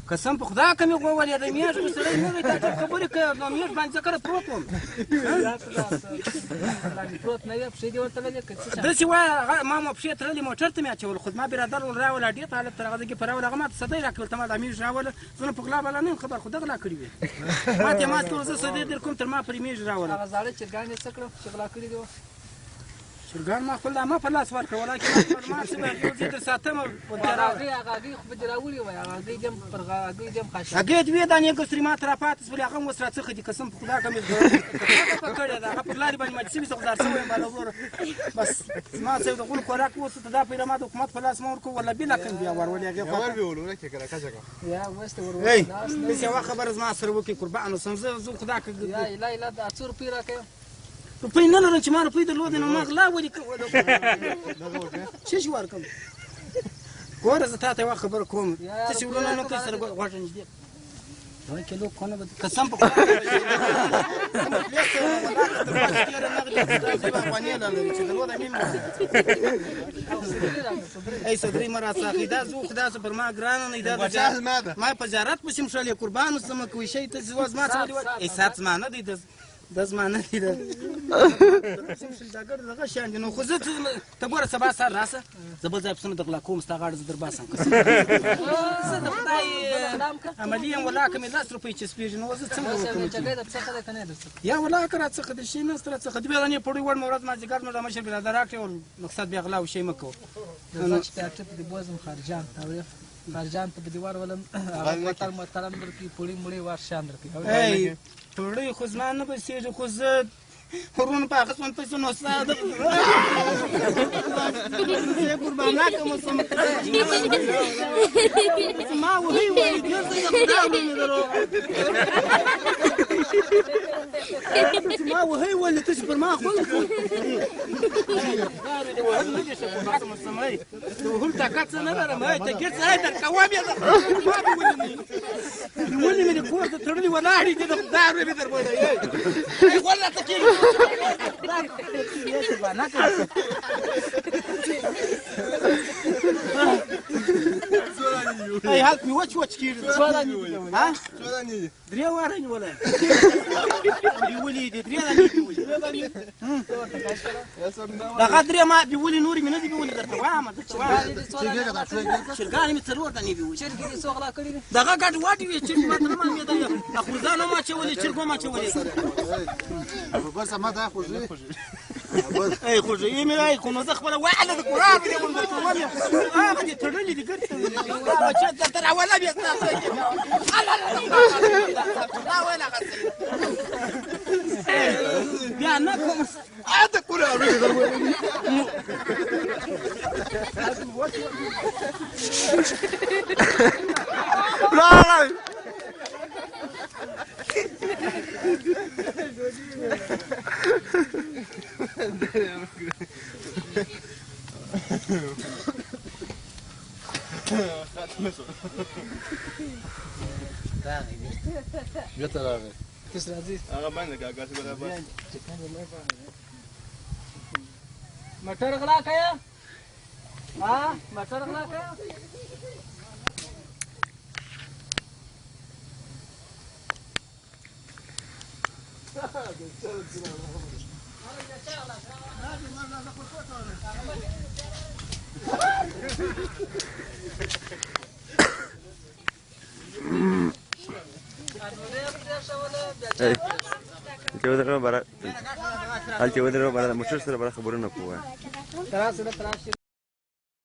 قسم په خدا که مې وویل د میاشت خو سړی نه دی تا ټول خبرې کوې نو میاشت باندې زه کله پروت وم پروت نه وي پښې دې ورته لګې که څه داسې وایه ما مو پښې تړلې موټر ته مې اچول خو زما برادر ول راوله ډېر په حالت تر هغه ځای کې په راوله هغه ما ته صدۍ راکړل ته ما دا میږ راوله زه نو په غلا بلا نه یم خبر خو ده غلا کړي وې ما ته یې مات کړل زه صدۍ در کوم تر ما پرې میږ راوله هغه زاړه چرګان یې څه کړل چې غلا کړي دي چرګان ما خپل ما په لاس ورکړه ولکن ما څه به زه در ساتم هغې خو به دې راوړي وای هغې دې هم پر هګۍ دې هم خاصه هګۍ دوې دانې ګسرې ما ته راپاتې شولې هغه هم اوس راڅخه دي قسم په خدا که مې په کړې ده هغه پر لارې باندې مات شوي زه غدار شوی یم بالا وروره بس زما څه د غلو خوراک اوس ته دا پیره ما د حکومت په لاس ما ورکړو ولا بېله کړم بیا ورولې هغې داسې یوه خبره زما سره وکړي قربان اوسم زه خدا که ایله دا څو روپۍ راکوې روپۍ نه لرم چې ما روپۍ درلودې نو ما غلا ولې څه شي ورکړم ګوره زه تا ته یوه خبره کوم څه چې ورونه نه کوي سره غوږه نږدې یو کیلو کونه به قسم په خدا ای صدرۍ مه راڅاخئ دا زه خو داسې پر ما ګرانه نه دا ما په زیارت پسې م شولې قربان اوسم کوی شی ته زما څه ولې ای ساعت زما نه دی دا زما نه دی شلداګر دغه شیان دي نو خو زه ته ګوره سبا سهار راسه زه بل ځای پسونه د غلا کوم ستا غاړه زه در باسم زه د خدای عملي یم ولاکه مې 10 روپۍ چسپېږي نو زه څنګه وکړم یا ولاکه راڅخه د شي نسته راڅخه د بیا دانې پړوي وړ مې ورځ مازدیګر مې د مشر برادر راکړې ول مقصد بیا غلا او شی مه کوو چې ټاټه په دې بوزم خارجان خارجان ته به دې ورولم هغه وتل متلم درکړي پوړي مړي وار شان درکړي پړی خو زما نه بسېږي خو زه ورونه په هغه څومره پیسو نو ستا قربانه کړم ما وهی وایي ډېر څه خدا مې درو ما وهی ولې ته چې پر ما خوند د وهل نه دي ښه قربان مسمۍ د وهل طاقت څه نه لرم ته ګېټ ځای در کوم یې ما دې ولې مې د کور ته تړلي ولاړې دي د خدای روی مې در باندې غول راته کېږي ای هلک مې وچ کېږي ها درې واره نیولی بیولې دي درې دانې بیولې دغه درې ما بیولې نورې مې نه دي بیولې درته وایم چرګانې مې څلور دانې بیولې چرګې دې څو غلا کړي دي دغه ګډ واټې وې چرګې ما ته نه معلومېده اخوزانو ما اچولې چرګو ما اچولې ای خوږوي مې ای خو نو زه خپله وعده د قرآن مې دې درته ووایم هغه دې تړلې دي ګرد بچه درته راوله بیا ستا دا ویل هغه بیا نه کوم د قرآن بېرته راغی کس راځي هغه باندې کاکا چې برابر مټر غلا کوې ها مټر غلا کوې چې ودرېږه باره د موټر سره باره خبرونه کوه